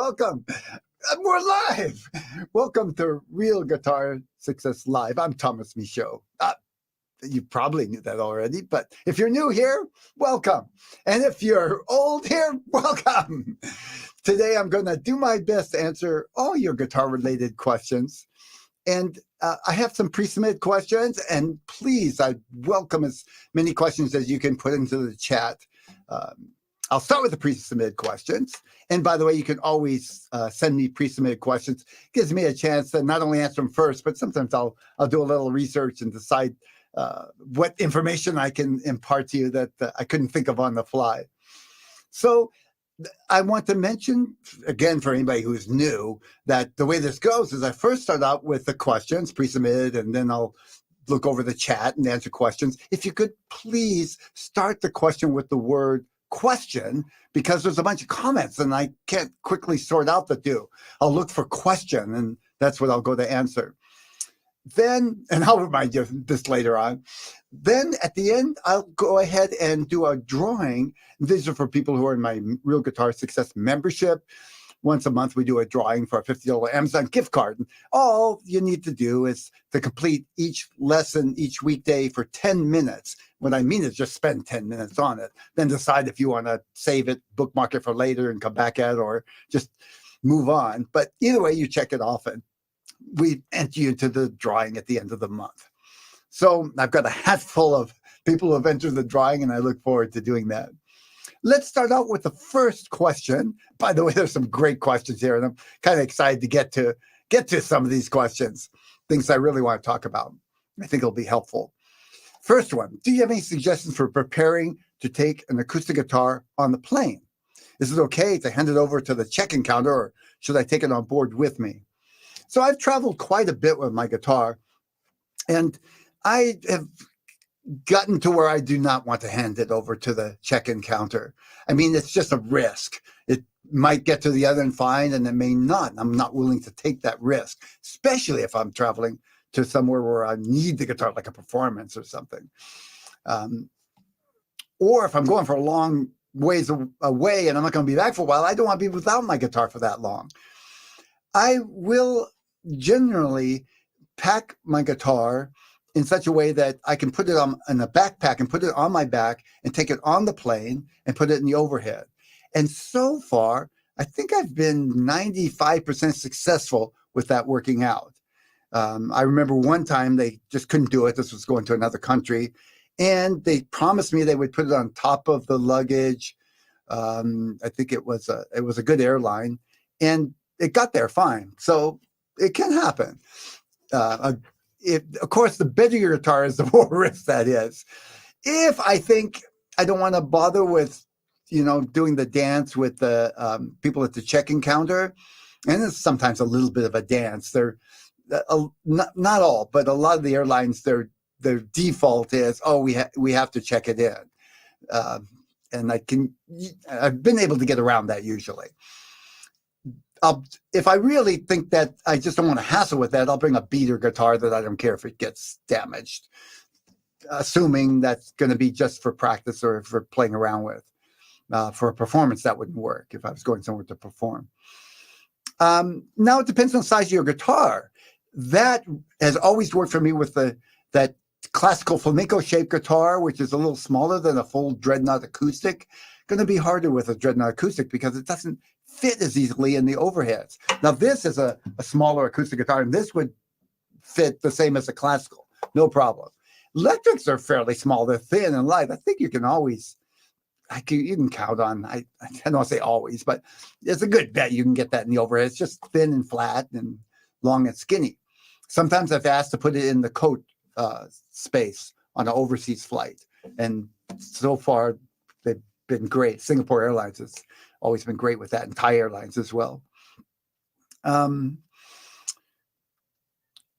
welcome. We're live. Welcome to Real Guitar Success Live. I'm Tomas Michaud. You probably knew that already, but if you're new here, welcome. And if you're old here, welcome. Today, I'm going to do my best to answer all your guitar-related questions. And I have some pre-submitted questions, and please, I welcome as many questions as you can put into the chat. I'll start with the pre-submitted questions. And by the way, you can always send me pre-submitted questions. It gives me a chance to not only answer them first, but sometimes I'll do a little research and decide what information I can impart to you that I couldn't think of on the fly. So I want to mention, again, for anybody who's new, that the way this goes is I first start out with the questions pre-submitted, and then I'll look over the chat and answer questions. If you could please start the question with the word question, because there's a bunch of comments and I can't quickly sort out the two. I'll look for question, and that's what I'll go to answer. Then, and I'll remind you of this later on, then at the end, I'll go ahead and do a drawing. These are for people who are in my Real Guitar Success membership. Once a month, we do a drawing for a $50 Amazon gift card. And all you need to do is to complete each lesson each weekday for 10 minutes. What I mean is just spend 10 minutes on it. Then decide if you want to save it, bookmark it for later and come back at it, or just move on. But either way, you check it off and we enter you into the drawing at the end of the month. So I've got a hat full of people who have entered the drawing, and I look forward to doing that. Let's start out with the first question. By the way, there's some great questions here, and I'm kind of excited to get to some of these questions, things I really want to talk about. I think it'll be helpful. First one, do you have any suggestions for preparing to take an acoustic guitar on the plane? Is it okay to hand it over to the check-in counter, or should I take it on board with me? So I've traveled quite a bit with my guitar, and I have gotten to where I do not want to hand it over to the check-in counter. I mean, it's just a risk. It might get to the other end fine, and it may not. I'm not willing to take that risk, especially if I'm traveling to somewhere where I need the guitar, like a performance or something. Or if I'm going for a long ways away and I'm not going to be back for a while, I don't want to be without my guitar for that long. I will generally pack my guitar in such a way that I can put it in a backpack and put it on my back and take it on the plane and put it in the overhead. And so far, I think I've been 95% successful with that working out. I remember one time they just couldn't do it. This was going to another country. And they promised me they would put it on top of the luggage. I think it was a good airline. And it got there fine. So it can happen. Of course, the better your guitar is, the more risk that is. If I think I don't want to bother with, doing the dance with the people at the check-in counter, and it's sometimes a little bit of a dance. They're not all, but a lot of the airlines, their default is, we have to check it in, and I've been able to get around that usually. If I really think that I just don't want to hassle with that, I'll bring a beater guitar that I don't care if it gets damaged, assuming that's going to be just for practice or for playing around with. For a performance, that wouldn't work if I was going somewhere to perform. Now, it depends on the size of your guitar. That has always worked for me with that classical flamenco-shaped guitar, which is a little smaller than a full dreadnought acoustic. Going to be harder with a dreadnought acoustic because it doesn't fit as easily in the overheads. Now, this is a smaller acoustic guitar, and this would fit the same as a classical, no problem. Electrics are fairly small. They're thin and light. I think you can always, you can count on, I don't want to say always, but it's a good bet you can get that in the overhead. It's just thin and flat and long and skinny. Sometimes I've asked to put it in the coat space on an overseas flight, and so far they've been great. Singapore Airlines has always been great with that, and Thai Airlines as well.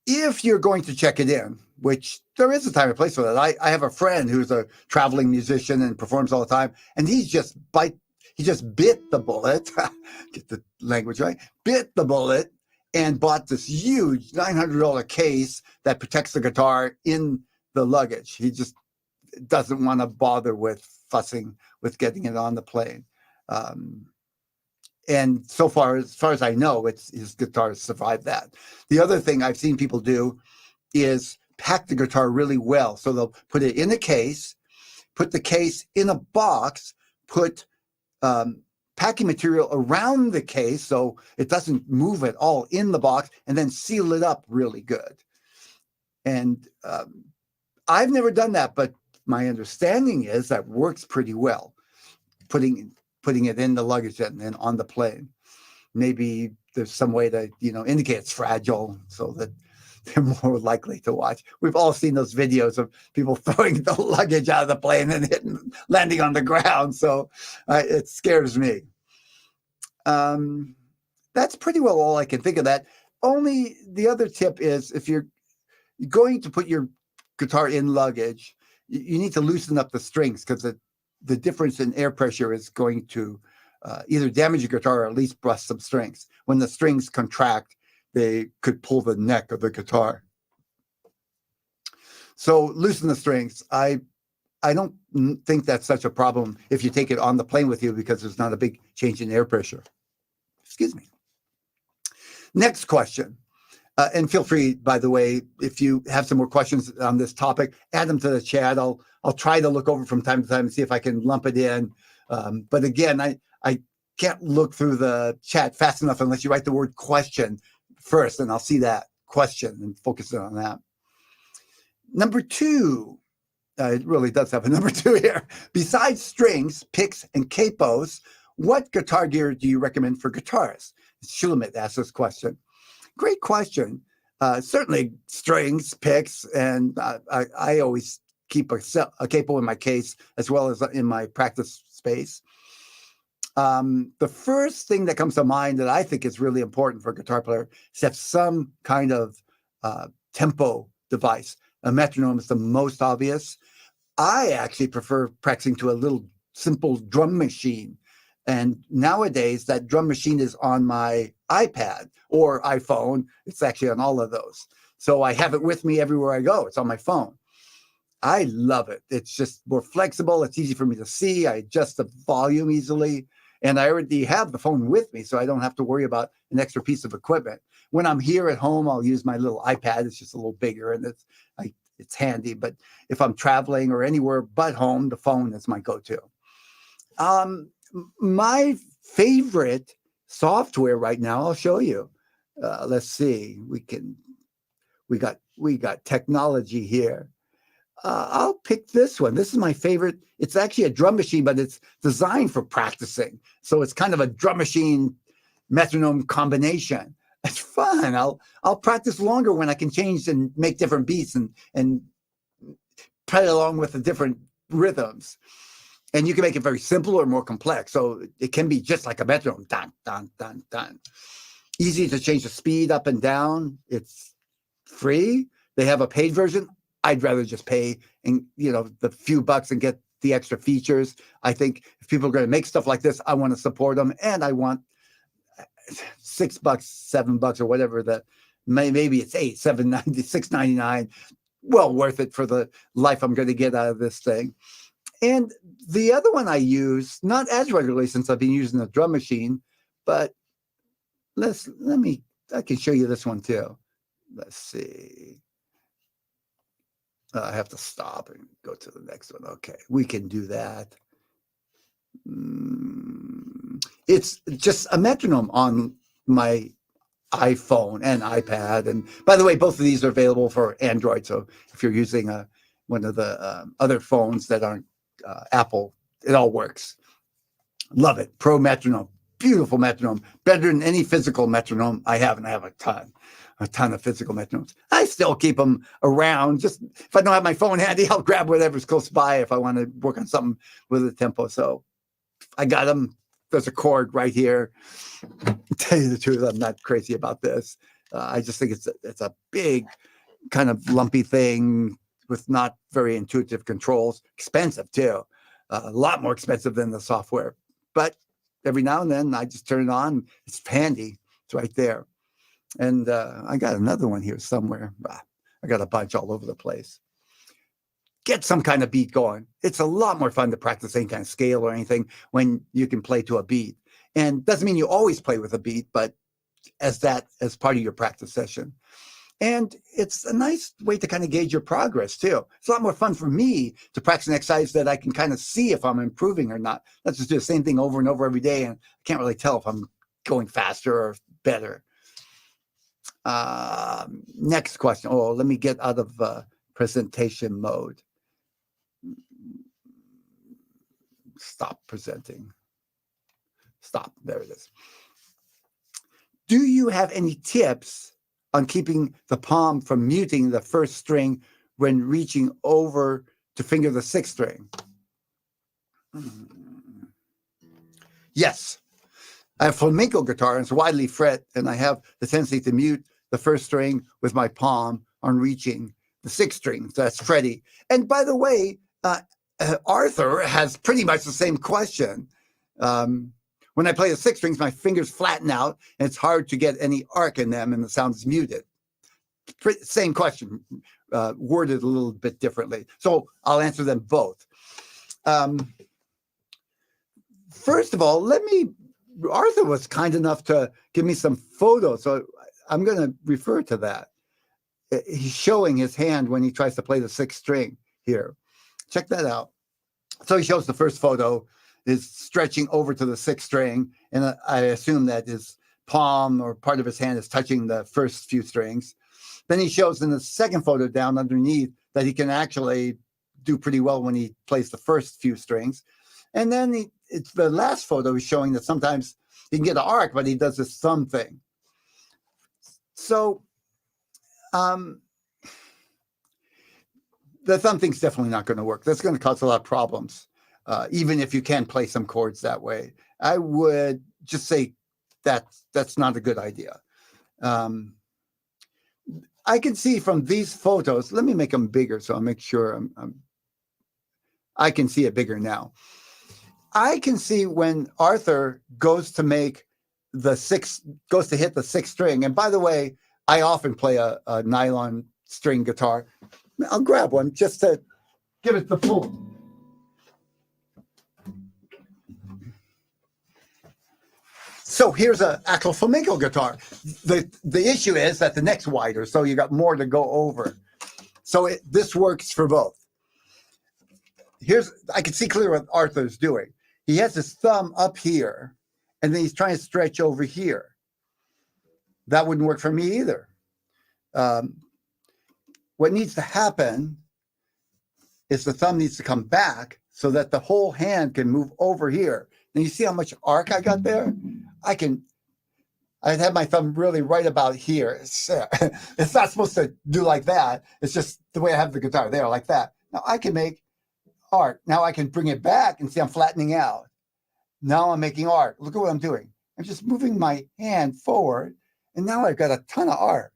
If you're going to check it in, which there is a time and place for that. I have a friend who's a traveling musician and performs all the time, and he just bit the bullet, get the language right, bit the bullet and bought this huge $900 case that protects the guitar in the luggage. He just doesn't want to bother with fussing with getting it on the plane. And so far as I know, his guitar survived that. The other thing I've seen people do is pack the guitar really well. So they'll put it in a case, put the case in a box, put packing material around the case so it doesn't move at all in the box, and then seal it up really good. And I've never done that, but my understanding is that works pretty well, putting it in the luggage and then on the plane. Maybe there's some way to, indicate it's fragile so that they're more likely to watch. We've all seen those videos of people throwing the luggage out of the plane and landing on the ground. So it scares me. That's pretty well all I can think of that. Only the other tip is if you're going to put your guitar in luggage, you need to loosen up the strings, because the difference in air pressure is going to either damage your guitar or at least bust some strings. When the strings contract, they could pull the neck of the guitar. So loosen the strings. I don't think that's such a problem if you take it on the plane with you, because there's not a big change in air pressure. Excuse me. Next question. And feel free, by the way, if you have some more questions on this topic, add them to the chat. I'll try to look over from time to time and see if I can lump it in. But again, I can't look through the chat fast enough unless you write the word question first, and I'll see that question and focus on that. Number 2, it really does have a number 2 here. Besides strings, picks, and capos, what guitar gear do you recommend for guitarists? Shulamit asked this question. Great question. Certainly strings, picks, and I always keep a capo in my case as well as in my practice space. The first thing that comes to mind that I think is really important for a guitar player is to have some kind of tempo device. A metronome is the most obvious. I actually prefer practicing to a little simple drum machine. And nowadays, that drum machine is on my iPad or iPhone. It's actually on all of those. So I have it with me everywhere I go. It's on my phone. I love it. It's just more flexible. It's easy for me to see. I adjust the volume easily. And I already have the phone with me, so I don't have to worry about an extra piece of equipment. When I'm here at home, I'll use my little iPad. It's just a little bigger, and it's handy. But if I'm traveling or anywhere but home, the phone is my go-to. My favorite software right now, I'll show you. Let's see. We got technology here. I'll pick this one. This is my favorite. It's actually a drum machine, but it's designed for practicing. So it's kind of a drum machine metronome combination. It's fun. I'll practice longer when I can change and make different beats and play along with the different rhythms. And you can make it very simple or more complex. So it can be just like a metronome. Dun, dun, dun, dun. Easy to change the speed up and down. It's free. They have a paid version. I'd rather just pay and the few bucks and get the extra features. I think if people are going to make stuff like this, I want to support them, and I want $6, $7, or whatever that. Maybe it's $8, $7.90, $6.99. Well worth it for the life I'm going to get out of this thing. And the other one I use, not as regularly since I've been using a drum machine, but I can show you this one too. Let's see. I have to stop and go to the next one. Okay, we can do that. It's just a metronome on my iPhone and iPad. And by the way, both of these are available for Android. So if you're using one of the other phones that aren't Apple, it all works. Love it. Pro metronome. Beautiful metronome. Better than any physical metronome I have, and I have a ton of physical metronomes. I still keep them around. Just if I don't have my phone handy, I'll grab whatever's close by if I want to work on something with a tempo. So I got them. There's a chord right here. To tell you the truth, I'm not crazy about this. I just think it's a big kind of lumpy thing with not very intuitive controls. Expensive too. A lot more expensive than the software. But every now and then I just turn it on. It's handy. It's right there. And I got another one here somewhere. I got a bunch all over the place. Get some kind of beat going. It's a lot more fun to practice any kind of scale or anything when you can play to a beat. And doesn't mean you always play with a beat, but as part of your practice session. And it's a nice way to kind of gauge your progress too. It's a lot more fun for me to practice an exercise that I can kind of see if I'm improving or not. Let's just do the same thing over and over every day, and I can't really tell if I'm going faster or better. Next question. Oh, let me get out of presentation mode. Stop presenting. Stop. There it is. Do you have any tips on keeping the palm from muting the first string when reaching over to finger the sixth string? Yes. I have flamenco guitar, and it's widely fret, and I have the tendency to mute the first string with my palm on reaching the sixth string. So that's fretty. And by the way, Arthur has pretty much the same question. When I play the sixth strings, my fingers flatten out, and it's hard to get any arc in them, and the sound is muted. Same question, worded a little bit differently. So I'll answer them both. First of all, Arthur was kind enough to give me some photos, so I'm going to refer to that. He's showing his hand when he tries to play the sixth string here. Check that out. So he shows the first photo is stretching over to the sixth string, and I assume that his palm or part of his hand is touching the first few strings. Then he shows in the second photo down underneath that he can actually do pretty well when he plays the first few strings. And then it's the last photo is showing that sometimes he can get an arc, but he does this thumb thing. So the thumb thing's definitely not going to work. That's going to cause a lot of problems. Even if you can play some chords that way, I would just say that's not a good idea. I can see from these photos, let me make them bigger so I'll make sure I can see it bigger now. I can see when Arthur goes to hit the sixth string. And by the way, I often play a nylon string guitar. I'll grab one just to give it the full. So here's an actual flamenco guitar. The issue is that the neck's wider, so you got more to go over. So this works for both. I can see clearly what Arthur's doing. He has his thumb up here, and then he's trying to stretch over here. That wouldn't work for me either. What needs to happen is the thumb needs to come back so that the whole hand can move over here. And you see how much arc I got there? I'd have my thumb really right about here. It's not supposed to do like that. It's just the way I have the guitar there, like that. Now I can make arc. Now I can bring it back and see I'm flattening out. Now I'm making arc. Look at what I'm doing. I'm just moving my hand forward, and now I've got a ton of arc.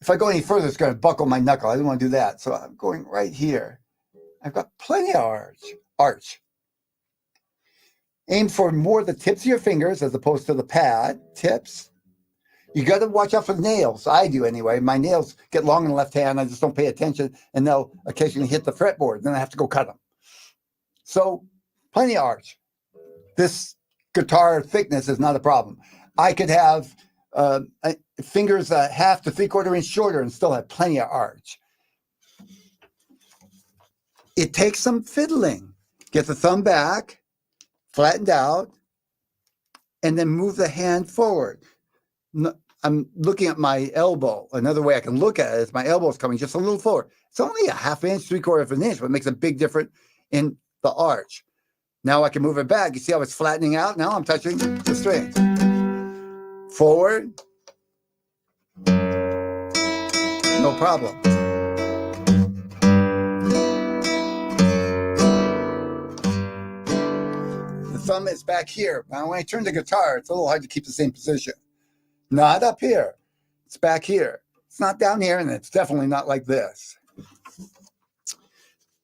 If I go any further, it's going to buckle my knuckle. I don't want to do that. So I'm going right here. I've got plenty of arch. Aim for more the tips of your fingers as opposed to the pad tips. You got to watch out for the nails. I do anyway. My nails get long in the left hand. I just don't pay attention, and they'll occasionally hit the fretboard. Then I have to go cut them. So plenty of arch. This guitar thickness is not a problem. I could have fingers a half to 3/4 inch shorter and still have plenty of arch. It takes some fiddling. Get the thumb back, flattened out, and then move the hand forward. I'm looking at my elbow. Another way I can look at it is my elbow is coming just a little forward. It's only a 1/2 inch, 3/4 inch, but it makes a big difference in the arch. Now I can move it back. You see how it's flattening out? Now I'm touching the strings. Forward. No problem. The thumb is back here. Now when I turn the guitar, it's a little hard to keep the same position. Not up here. It's back here. It's not down here, and it's definitely not like this.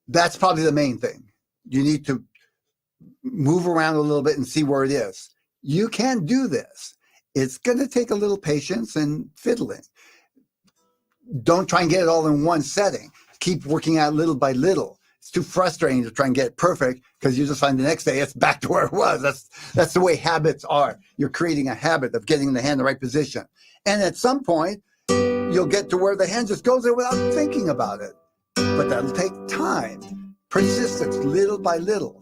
That's probably the main thing. You need to move around a little bit and see where it is. You can do this. It's going to take a little patience and fiddling. Don't try and get it all in one setting. Keep working out little by little. it's too frustrating to try and get it perfect because you just find the next day it's back to where it was. That's the way habits are. You're creating a habit of getting the hand in the right position. And at some point, you'll get to where the hand just goes there without thinking about it. But that'll take time, persistence, little by little.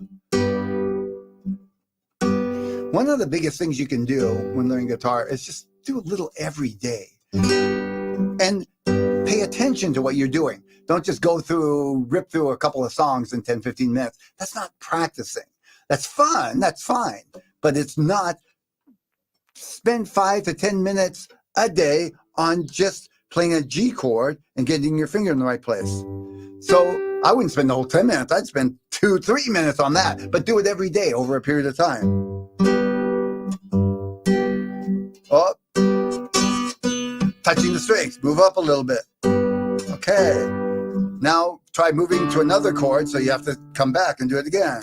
One of the biggest things you can do when learning guitar is just do a little every day. And pay attention to what you're doing. Don't just rip through a couple of songs in 10, 15 minutes. That's not practicing. That's fun, that's fine. But it's not spend 5 to 10 minutes a day on just playing a G chord and getting your finger in the right place. So I wouldn't spend the whole 10 minutes. I'd spend 2, 3 minutes on that, but do it every day over a period of time. Oh, touching the strings, move up a little bit. Okay, now try moving to another chord, so you have to come back and do it again.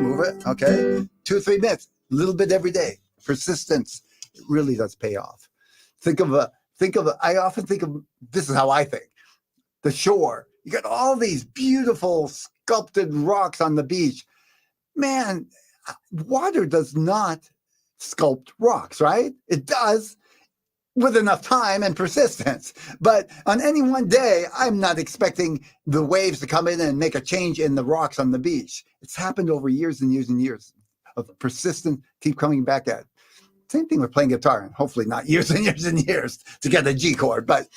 Move it, okay. 2 or 3 minutes, a little bit every day. Persistence, it really does pay off. I often think of, this is how I think, the shore. You got all these beautiful sculpted rocks on the beach. Man, water does not sculpt rocks, right? It does with enough time and persistence. But on any one day, I'm not expecting the waves to come in and make a change in the rocks on the beach. It's happened over years and years and years of persistent, keep coming back at it. Same thing with playing guitar, and hopefully not years and years and years to get a G chord, but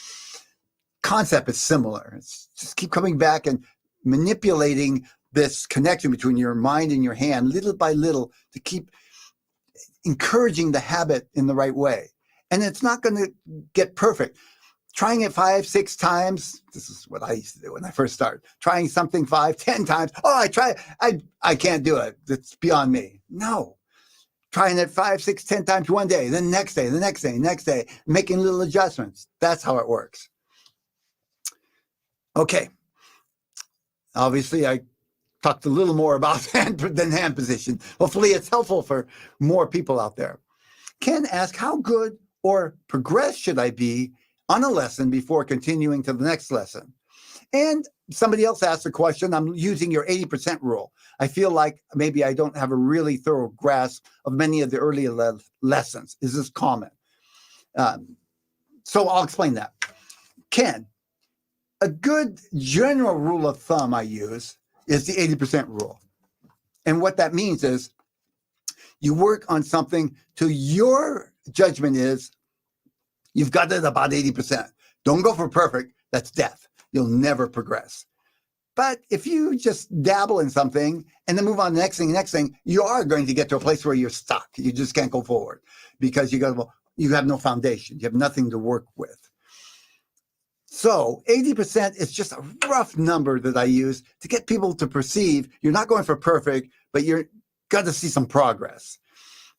concept is similar. It's just keep coming back and manipulating this connection between your mind and your hand little by little to keep encouraging the habit in the right way. And it's not going to get perfect. Trying it 5, 6 times. This is what I used to do when I first started. Trying something 5, 10 times. Oh, I can't do it. It's beyond me. No. Trying it 5, 6, 10 times one day, then next day, the next day, next day, making little adjustments. That's how it works. Okay. Obviously, I talked a little more about hand position. Hopefully, it's helpful for more people out there. Ken asked, how good or progressed should I be on a lesson before continuing to the next lesson? And somebody else asked the question, I'm using your 80% rule. I feel like maybe I don't have a really thorough grasp of many of the earlier lessons. Is this common? So I'll explain that. Ken, a good general rule of thumb I use is the 80% rule. And what that means is you work on something till your judgment is you've got it about 80%. Don't go for perfect. That's death. You'll never progress. But if you just dabble in something and then move on to the next thing, you are going to get to a place where you're stuck. You just can't go forward because you have no foundation. You have nothing to work with. So 80% is just a rough number that I use to get people to perceive you're not going for perfect, but you're got to see some progress.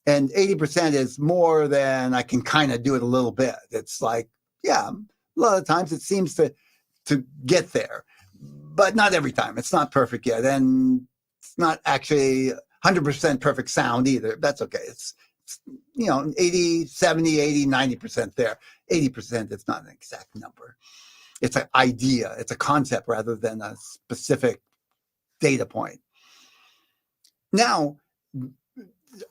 And 80% is more than I can kind of do it a little bit. It's like, yeah, a lot of times it seems to get there, but not every time. It's not perfect yet. And it's not actually 100% perfect sound either. That's okay. It's 80, 70, 80, 90% there. 80%, it's not an exact number. It's an idea. It's a concept rather than a specific data point. Now,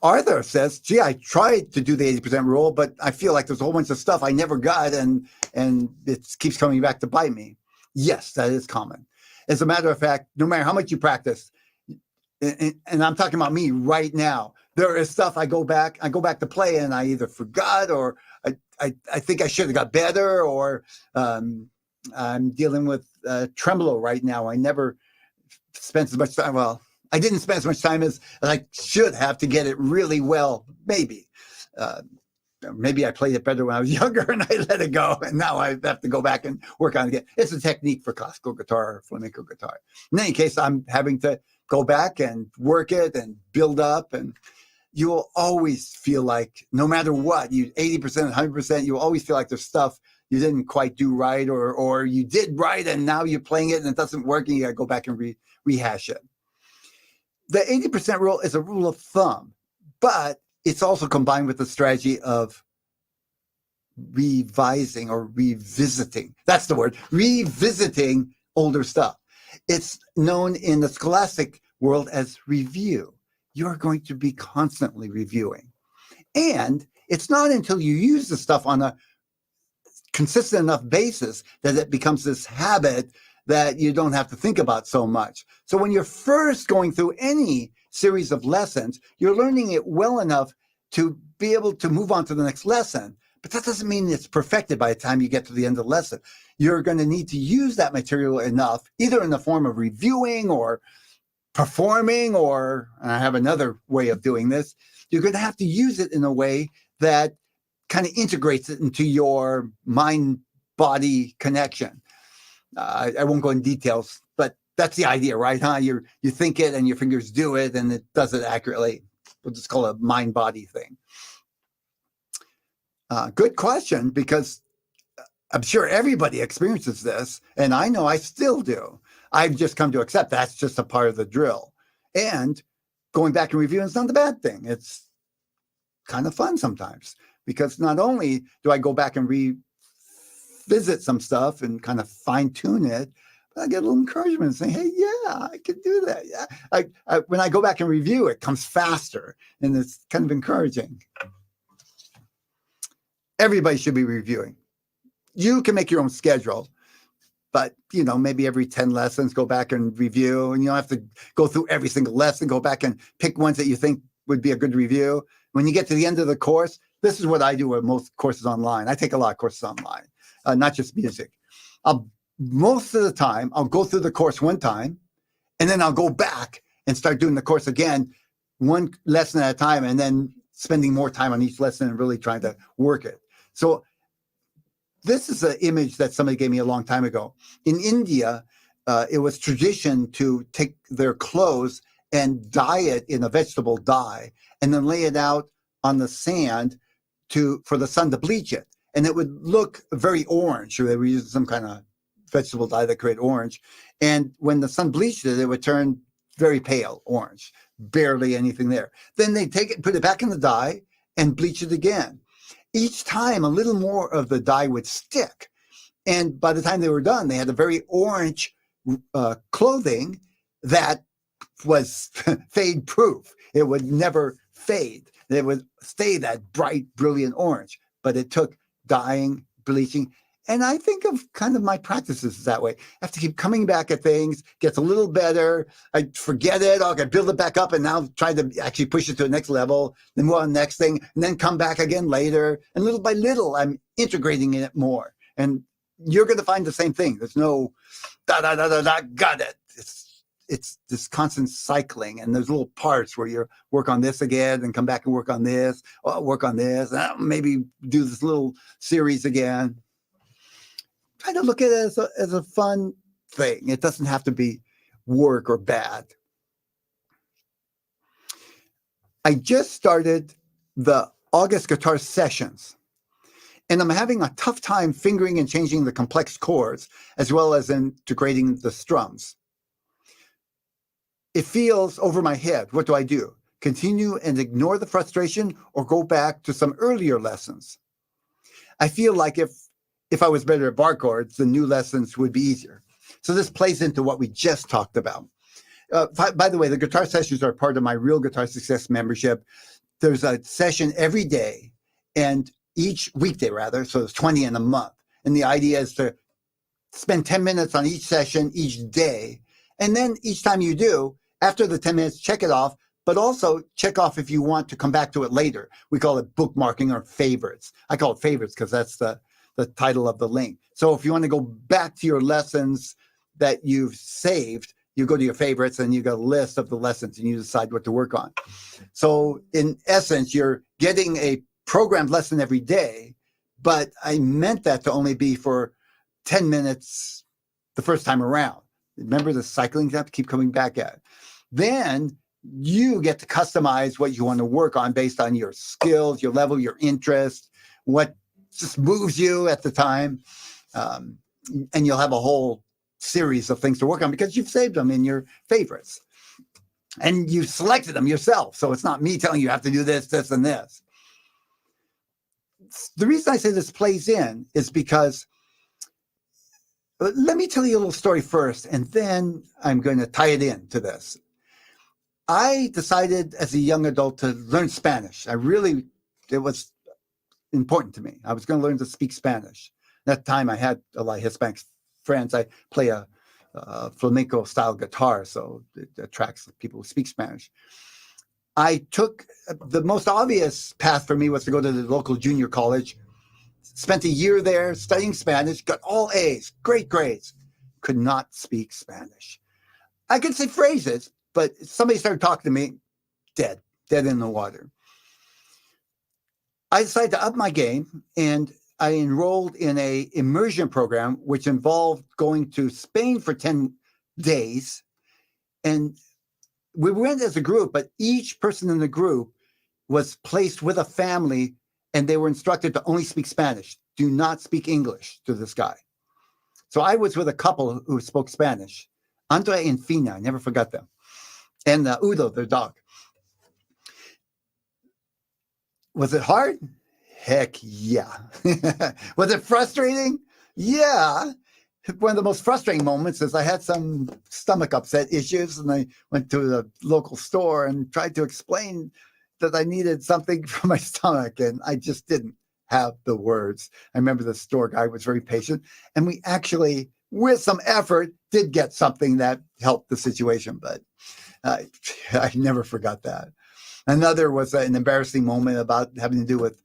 Arthur says, gee, I tried to do the 80% rule, but I feel like there's a whole bunch of stuff I never got and it keeps coming back to bite me. Yes, that is common. As a matter of fact, no matter how much you practice, and I'm talking about me right now, there is stuff I go back to play and I either forgot or I think I should have got better, or I'm dealing with tremolo right now. I never spent as much time. Well, I didn't spend as much time as I should have to get it really well. Maybe I played it better when I was younger and I let it go. And now I have to go back and work on it again. It's a technique for classical guitar or flamenco guitar. In any case, I'm having to go back and work it and build up. And you will always feel like no matter what, 80%, 100%, you will always feel like there's stuff you didn't quite do right, or you did right and now you're playing it and it doesn't work and you got to go back and rehash it. The 80% rule is a rule of thumb, but it's also combined with the strategy of revising or revisiting. That's the word, revisiting older stuff. It's known in the scholastic world as review. You're going to be constantly reviewing. And it's not until you use the stuff on a consistent enough basis that it becomes this habit that you don't have to think about so much. So when you're first going through any series of lessons, you're learning it well enough to be able to move on to the next lesson. But that doesn't mean it's perfected by the time you get to the end of the lesson. You're going to need to use that material enough, either in the form of reviewing or performing, or, and I have another way of doing this, you're going to have to use it in a way that kind of integrates it into your mind-body connection. I won't go in details, but that's the idea, right? You think it and your fingers do it, and it does it accurately. We'll just call it a mind-body thing. Good question, because I'm sure everybody experiences this, and I know I still do. I've just come to accept that's just a part of the drill. And going back and reviewing is not a bad thing. It's kind of fun sometimes, because not only do I go back and revisit some stuff and kind of fine tune it, but I get a little encouragement and say, hey, yeah, I can do that. Yeah, when I go back and review, it comes faster, and it's kind of encouraging. Everybody should be reviewing. You can make your own schedule, but, you know, maybe every 10 lessons, go back and review, and you don't have to go through every single lesson. Go back and pick ones that you think would be a good review. When you get to the end of the course, this is what I do with most courses online. I take a lot of courses online, not just music. Most of the time, I'll go through the course one time, and then I'll go back and start doing the course again, one lesson at a time, and then spending more time on each lesson and really trying to work it. So this is an image that somebody gave me a long time ago. In India, it was tradition to take their clothes and dye it in a vegetable dye, and then lay it out on the sand for the sun to bleach it. And it would look very orange. They were using some kind of vegetable dye that created orange. And when the sun bleached it, it would turn very pale orange, barely anything there. Then they take it, put it back in the dye, and bleach it again. Each time, a little more of the dye would stick. And by the time they were done, they had a very orange clothing that was fade proof. It would never fade. It would stay that bright, brilliant orange. But it took dyeing, bleaching. And I think of kind of my practices that way. I have to keep coming back at things, gets a little better. I forget it. I'll build it back up and now try to actually push it to the next level, then move on to the next thing, and then come back again later. And little by little, I'm integrating it more. And you're going to find the same thing. There's no got it. It's this constant cycling, and there's little parts where you work on this again and come back and work on this, work on this, maybe do this little series again. Try to look at it as a fun thing. It doesn't have to be work or bad. I just started the August guitar sessions, and I'm having a tough time fingering and changing the complex chords, as well as integrating the strums. It feels over my head. What do I do? Continue and ignore the frustration, or go back to some earlier lessons? I feel like if I was better at bar chords, the new lessons would be easier. So this plays into what we just talked about. By the way, the guitar sessions are part of my Real Guitar Success membership. There's a session every day, and each weekday rather, so there's 20 in a month. And the idea is to spend 10 minutes on each session each day. And then each time you do, after the 10 minutes, check it off, but also check off if you want to come back to it later. We call it bookmarking or favorites. I call it favorites because that's the title of the link. So if you want to go back to your lessons that you've saved, you go to your favorites and you got a list of the lessons and you decide what to work on. So in essence, you're getting a programmed lesson every day, but I meant that to only be for 10 minutes the first time around. Remember the cycling you have to keep coming back at. Then you get to customize what you want to work on based on your skills, your level, your interest, what just moves you at the time. And you'll have a whole series of things to work on because you've saved them in your favorites. And you selected them yourself. So it's not me telling you have to do this, this, and this. The reason I say this plays in is because Let me tell you a little story first, and then I'm going to tie it in to this. I decided as a young adult to learn Spanish. It was important to me. I was going to learn to speak Spanish. At that time, I had a lot of Hispanic friends. I play a flamenco style guitar, so it attracts people who speak Spanish. I took the most obvious path for me was to go to the local junior college. Spent a year there studying Spanish, got all A's, great grades. Could not speak Spanish. I could say phrases, but somebody started talking to me, dead in the water. I decided to up my game, and I enrolled in a immersion program, which involved going to Spain for 10 days. And we went as a group, but each person in the group was placed with a family, and they were instructed to only speak Spanish. Do not speak English to this guy. So I was with a couple who spoke Spanish, Andre and Fina, I never forgot them, and Udo, their dog. Was it hard? Heck yeah. Was it frustrating? Yeah. One of the most frustrating moments is I had some stomach upset issues, and I went to the local store and tried to explain that I needed something for my stomach, and I just didn't have the words. I remember the store guy was very patient, and we actually, with some effort, did get something that helped the situation, but I never forgot that. Another was an embarrassing moment about having to do with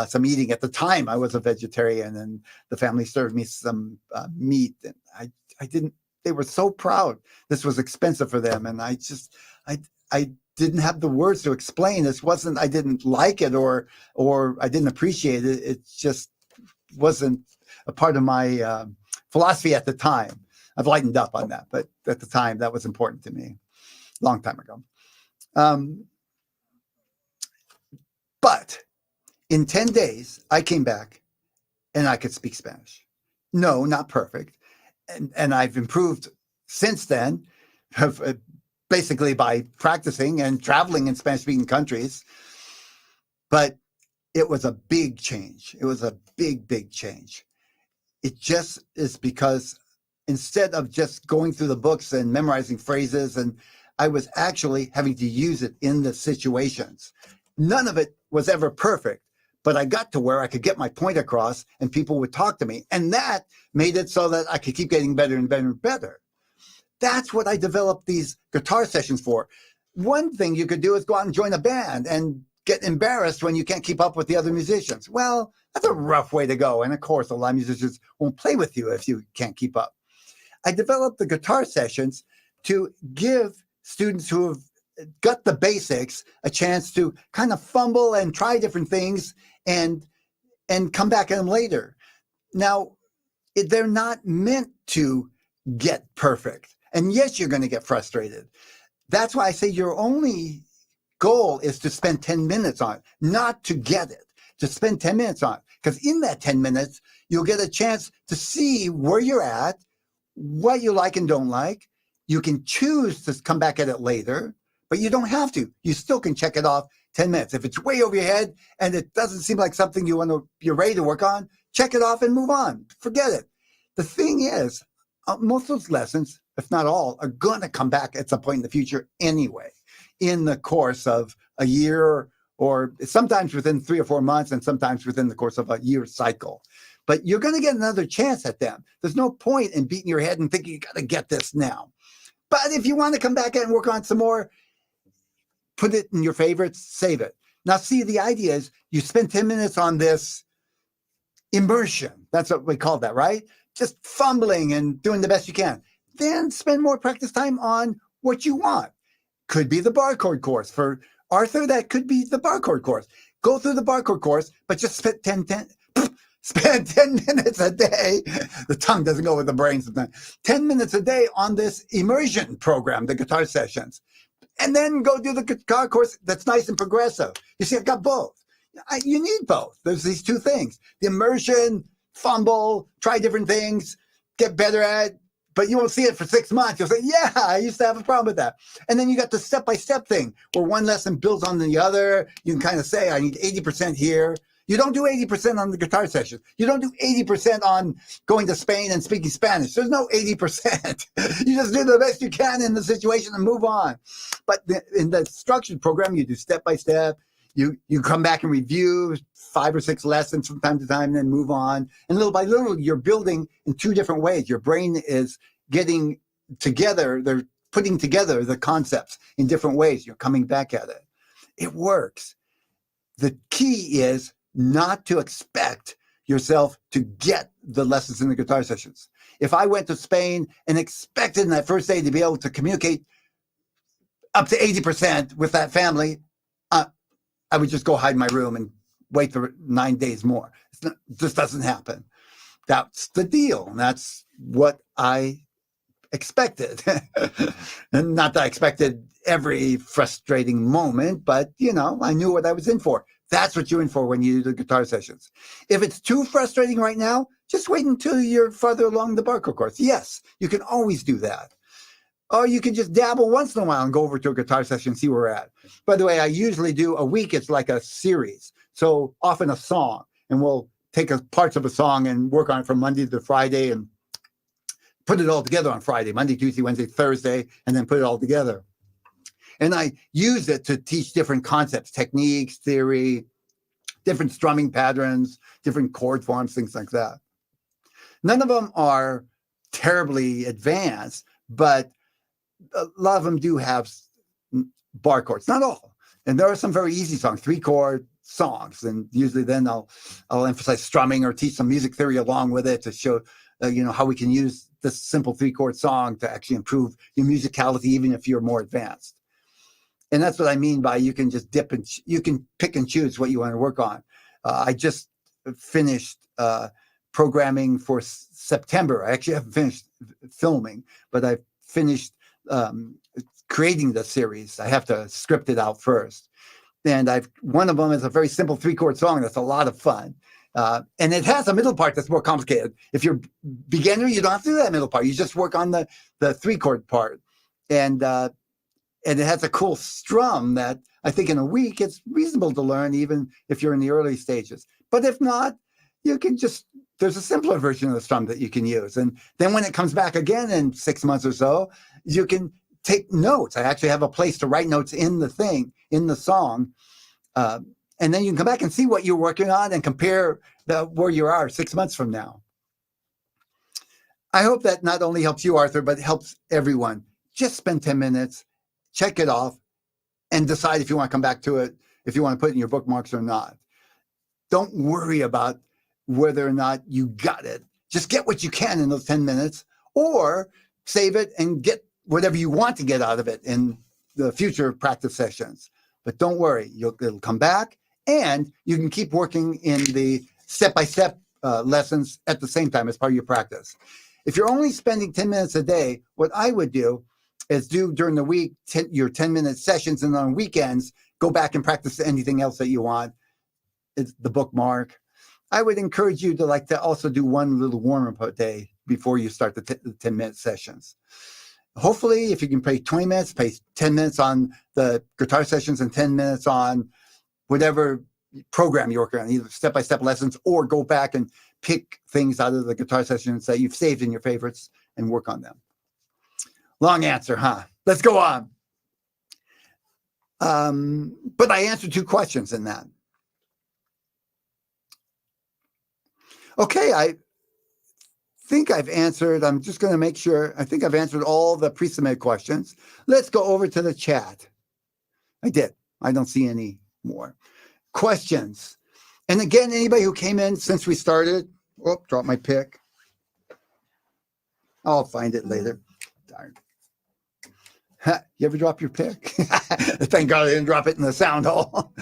some eating. At the time, I was a vegetarian, and the family served me some meat, and I didn't. They were so proud. This was expensive for them, and I didn't have the words to explain. This wasn't. I didn't like it, or I didn't appreciate it. It just wasn't a part of my philosophy at the time. I've lightened up on that, but at the time, that was important to me. Long time ago. But in 10 days, I came back and I could speak Spanish. No, not perfect. And I've improved since then, basically by practicing and traveling in Spanish-speaking countries. But it was a big change. It was a big, big change. It just is because instead of just going through the books and memorizing phrases, and I was actually having to use it in the situations. None of it was ever perfect, but I got to where I could get my point across and people would talk to me. And that made it so that I could keep getting better and better and better. That's what I developed these guitar sessions for. One thing you could do is go out and join a band and get embarrassed when you can't keep up with the other musicians. Well, that's a rough way to go. And of course, a lot of musicians won't play with you if you can't keep up. I developed the guitar sessions to give students who have got the basics a chance to kind of fumble and try different things and come back at them later. Now, they're not meant to get perfect. And yes, you're going to get frustrated. That's why I say your only goal is to spend 10 minutes on it, not to get it, to spend 10 minutes on it. Because in that 10 minutes, you'll get a chance to see where you're at, what you like and don't like. You can choose to come back at it later, but you don't have to. You still can check it off 10 minutes. If it's way over your head and it doesn't seem like something you're ready to work on, check it off and move on. Forget it. The thing is, most of those lessons, if not all, are going to come back at some point in the future anyway, in the course of a year, or sometimes within 3 or 4 months, and sometimes within the course of a year cycle. But you're going to get another chance at them. There's no point in beating your head and thinking you got to get this now. But if you want to come back and work on some more, put it in your favorites, save it. Now, see, the idea is you spend 10 minutes on this immersion. That's what we call that, right? Just fumbling and doing the best you can. Then spend more practice time on what you want. Could be the bar chord course. For Arthur, that could be the bar chord course. Go through the bar chord course, but just spend 10 minutes a day. The tongue doesn't go with the brain sometimes. 10 minutes a day on this immersion program, the guitar sessions. And then go do the guitar course that's nice and progressive. You see, I've got both. You need both. There's these two things. The immersion, fumble, try different things, get better at it, but you won't see it for 6 months. You'll say, yeah, I used to have a problem with that. And then you got the step-by-step thing where one lesson builds on the other. You can kind of say, I need 80% here. You don't do 80% on the guitar session. You don't do 80% on going to Spain and speaking Spanish. There's no 80%. You just do the best you can in the situation and move on. But in the structured program, you do step by step. You come back and review 5 or 6 lessons from time to time and then move on. And little by little, you're building in 2 different ways. Your brain is getting together. They're putting together the concepts in different ways. You're coming back at it. It works. The key is not to expect yourself to get the lessons in the guitar sessions. If I went to Spain and expected in that first day to be able to communicate up to 80% with that family, I would just go hide in my room and wait for 9 days more. This doesn't happen. That's the deal. That's what I expected. And not that I expected every frustrating moment, but I knew what I was in for. That's what you're in for when you do the guitar sessions. If it's too frustrating right now, just wait until you're farther along the Barco course. Yes, you can always do that. Or you can just dabble once in a while and go over to a guitar session and see where we're at. By the way, I usually do a week. It's like a series. So often a song, and we'll take parts of a song and work on it from Monday to Friday and put it all together on Friday, Monday, Tuesday, Wednesday, Thursday, and then put it all together. And I use it to teach different concepts, techniques, theory, different strumming patterns, different chord forms, things like that. None of them are terribly advanced, but a lot of them do have bar chords, not all. And there are some very easy songs, 3-chord songs. And usually then I'll emphasize strumming or teach some music theory along with it to show, how we can use this simple 3-chord song to actually improve your musicality, even if you're more advanced. And that's what I mean by you can just you can pick and choose what you want to work on. I just finished programming for September. I actually haven't finished filming, but I've finished creating the series. I have to script it out first. And one of them is a very simple 3-chord song that's a lot of fun. And it has a middle part that's more complicated. If you're beginner, you don't have to do that middle part. You just work on the 3-chord part. And it has a cool strum that I think in a week it's reasonable to learn, even if you're in the early stages. But if not, you can there's a simpler version of the strum that you can use. And then when it comes back again in 6 months or so, you can take notes. I actually have a place to write notes in the song. And then you can come back and see what you're working on and compare where you are 6 months from now. I hope that not only helps you, Arthur, but helps everyone. Just spend 10 minutes. Check it off and decide if you want to come back to it, if you want to put it in your bookmarks or not. Don't worry about whether or not you got it. Just get what you can in those 10 minutes or save it and get whatever you want to get out of it in the future practice sessions. But don't worry, it'll come back and you can keep working in the step-by-step lessons at the same time as part of your practice. If you're only spending 10 minutes a day, what I would do is do during the week your 10-minute sessions, and on weekends go back and practice anything else that you want. It's the bookmark. I would encourage you to also do one little warm-up a day before you start the 10-minute sessions. Hopefully, if you can pay 20 minutes, pay 10 minutes on the guitar sessions and 10 minutes on whatever program you're working on, either step-by-step lessons or go back and pick things out of the guitar sessions that you've saved in your favorites and work on them. Long answer, huh? Let's go on. But I answered 2 questions in that. Okay, I think I've answered. I'm just going to make sure. I think I've answered all the pre-submitted questions. Let's go over to the chat. I did. I don't see any more questions. And again, anybody who came in since we started, drop my pick. I'll find it later. Darn. You ever drop your pick? Thank God I didn't drop it in the sound hole.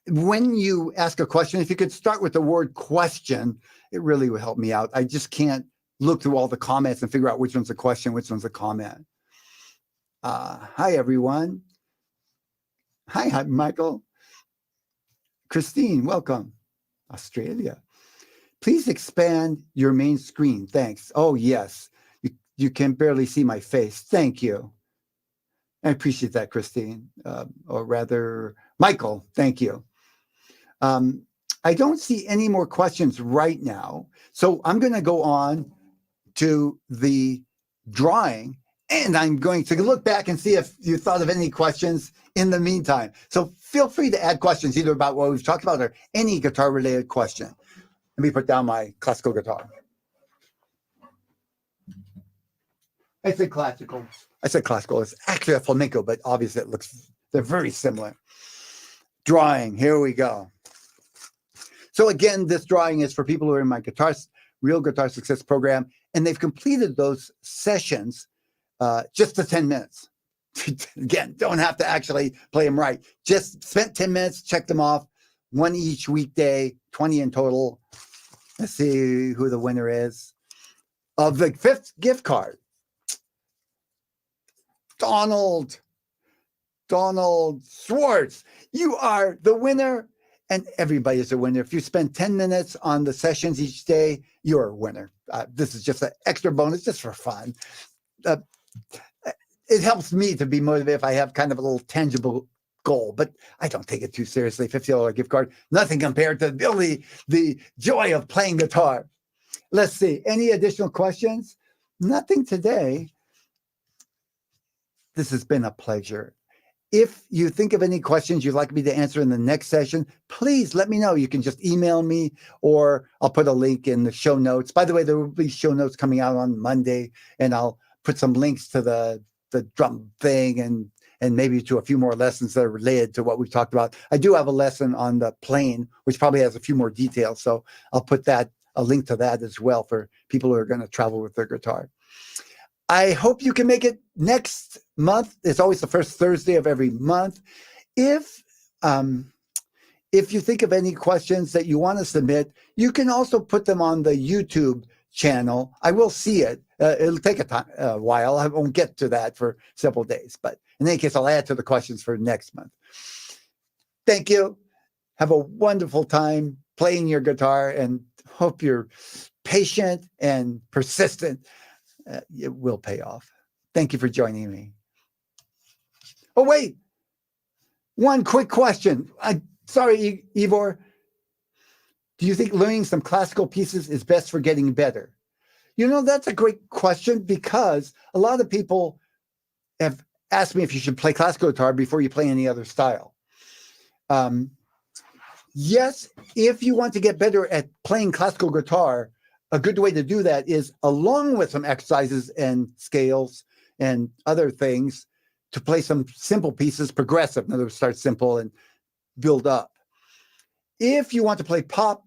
When you ask a question, if you could start with the word question, it really would help me out. I just can't look through all the comments and figure out which one's a question, which one's a comment. Hi, everyone. Hi, Michael. Christine, welcome. Australia. Please expand your main screen. Thanks. Oh, yes. You can barely see my face. Thank you. I appreciate that, Christine. Or rather, Michael, thank you. I don't see any more questions right now. So I'm going to go on to the drawing, and I'm going to look back and see if you thought of any questions in the meantime. So feel free to add questions either about what we've talked about or any guitar-related question. Let me put down my classical guitar. I said classical. It's actually a flamenco, but obviously they're very similar. Drawing, here we go. So again, this drawing is for people who are in my Real Guitar Success program, and they've completed those sessions just to 10 minutes. Again, don't have to actually play them right. Just spent 10 minutes, checked them off, one each weekday, 20 in total. Let's see who the winner is of the 5th gift card. Donald Schwartz, you are the winner, and everybody is a winner. If you spend 10 minutes on the sessions each day, you're a winner. This is just an extra bonus, just for fun. It helps me to be motivated if I have kind of a little tangible goal, but I don't take it too seriously. $50 gift card, nothing compared to the joy of playing guitar. Let's see, any additional questions? Nothing today. This has been a pleasure. If you think of any questions you'd like me to answer in the next session, please let me know. You can just email me, or I'll put a link in the show notes. By the way, there will be show notes coming out on Monday, and I'll put some links to the drum thing and maybe to a few more lessons that are related to what we've talked about. I do have a lesson on the plane, which probably has a few more details. So I'll put a link to that as well for people who are going to travel with their guitar. I hope you can make it next month. It's always the first Thursday of every month. If you think of any questions that you want to submit, you can also put them on the YouTube channel. I will see it. It'll take a while. I won't get to that for several days, but in any case, I'll add to the questions for next month. Thank you. Have a wonderful time playing your guitar, and hope you're patient and persistent. It will pay off. Thank you for joining me. Oh, wait. One quick question. Sorry, Ivor. Do you think learning some classical pieces is best for getting better? You know, that's a great question, because a lot of people have asked me if you should play classical guitar before you play any other style. Yes, if you want to get better at playing classical guitar, a good way to do that is, along with some exercises and scales and other things, to play some simple pieces, progressive. In other words, start simple and build up. If you want to play pop,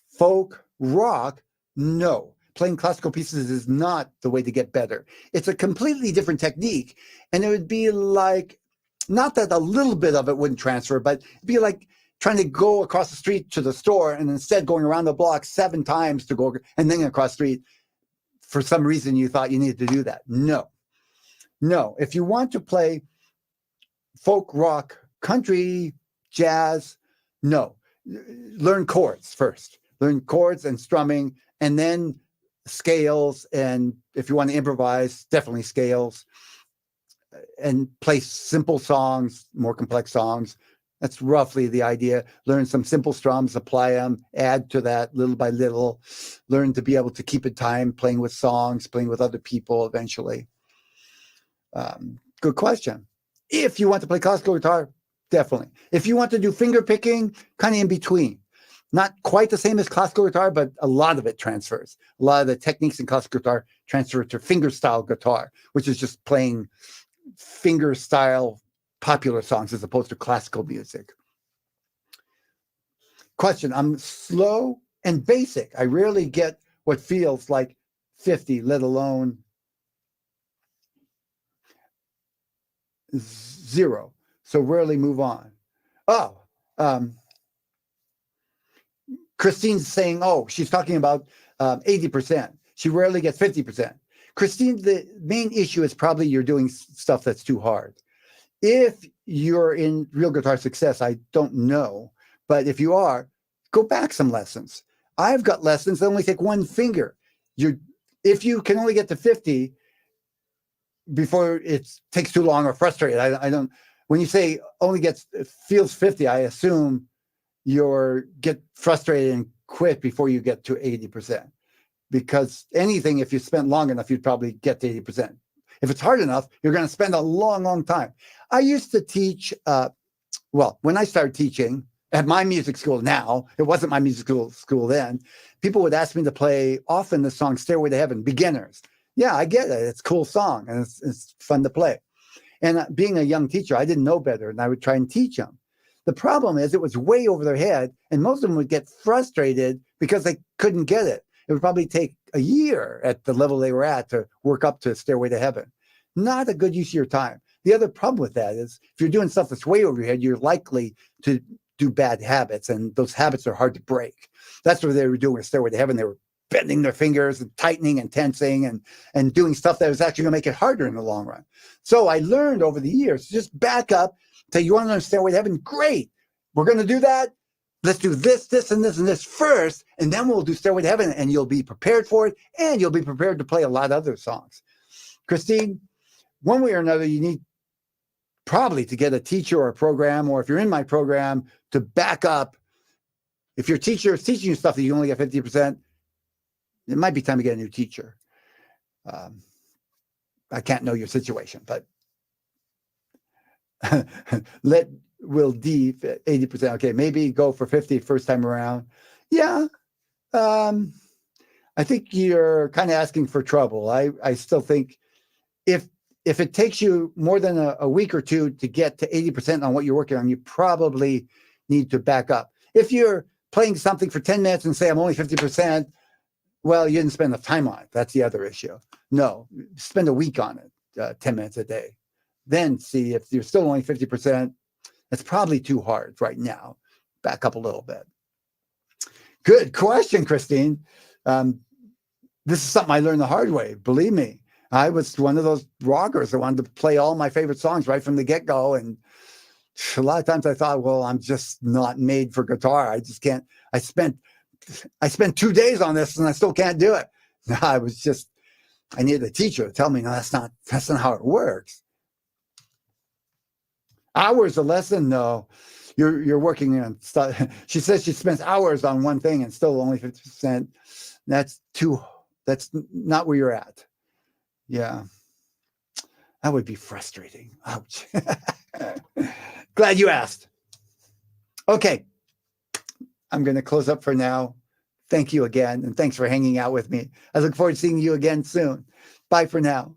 folk, rock, no. Playing classical pieces is not the way to get better. It's a completely different technique. And it would be like, not that a little bit of it wouldn't transfer, but it'd be like trying to go across the street to the store and instead going around the block 7 times to go and then across the street. For some reason, you thought you needed to do that. No. If you want to play folk, rock, country, jazz, no. Learn chords first. Learn chords and strumming, and then scales. And if you want to improvise, definitely scales. And play simple songs, more complex songs. That's roughly the idea. Learn some simple strums, apply them, add to that little by little. Learn to be able to keep in time, playing with songs, playing with other people eventually. Good question. If you want to play classical guitar, definitely. If you want to do finger picking, kind of in between. Not quite the same as classical guitar, but a lot of it transfers. A lot of the techniques in classical guitar transfer to finger style guitar, which is just playing finger style popular songs as opposed to classical music. Question, I'm slow and basic. I rarely get what feels like 50, let alone 0. So rarely move on. Christine's saying, she's talking about 80%. She rarely gets 50%. Christine, the main issue is probably you're doing stuff that's too hard. If you're in Real Guitar Success, I don't know, but if you are, go back some lessons. I've got lessons that only take 1 finger. If you can only get to 50 before it takes too long or frustrated, I don't. When you say feels 50, I assume you're get frustrated and quit before you get to 80%. Because anything, if you spent long enough, you'd probably get to 80%. If it's hard enough, you're going to spend a long, long time. I used to teach, well, when I started teaching at my music school now, it wasn't my music school then, people would ask me to play often the song Stairway to Heaven, beginners. Yeah, I get it. It's a cool song and it's fun to play. And being a young teacher, I didn't know better, and I would try and teach them. The problem is it was way over their head, and most of them would get frustrated because they couldn't get it. It would probably take a year at the level they were at to work up to Stairway to Heaven. Not a good use of your time. The other problem with that is if you're doing stuff that's way over your head, you're likely to do bad habits, and those habits are hard to break. That's what they were doing with Stairway to Heaven. They were bending their fingers and tightening and tensing and doing stuff that was actually going to make it harder in the long run. So I learned over the years, just back up, say, you want to learn Stairway to Heaven? Great. We're going to do that. Let's do this, this, and this, and this first, and then we'll do Stairway to Heaven, and you'll be prepared for it, and you'll be prepared to play a lot of other songs. Christine, one way or another, you need probably to get a teacher or a program, or if you're in my program, to back up. If your teacher is teaching you stuff that you only get 50%, it might be time to get a new teacher. I can't know your situation, but let Will D 80%. Okay, maybe go for 50 first time around. Yeah, I think you're kind of asking for trouble. I still think if it takes you more than a week or two to get to 80% on what you're working on, you probably need to back up. If you're playing something for 10 minutes and say, I'm only 50%, well, you didn't spend enough time on it. That's the other issue. No, spend a week on it, 10 minutes a day. Then see if you're still only 50%, that's probably too hard right now. Back up a little bit. Good question, Christine. This is something I learned the hard way. Believe me, I was one of those rockers that wanted to play all my favorite songs right from the get-go. And a lot of times I thought, well, I'm just not made for guitar. I just can't. I spent 2 days on this and I still can't do it. I needed a teacher to tell me, no, that's not how it works. Hours a lesson? No, you're working on stuff. She says she spends hours on one thing and still only 50%. That's not where you're at. Yeah, that would be frustrating. Ouch. Glad you asked. Okay, I'm going to close up for now. Thank you again, and thanks for hanging out with me. I look forward to seeing you again soon. Bye for now.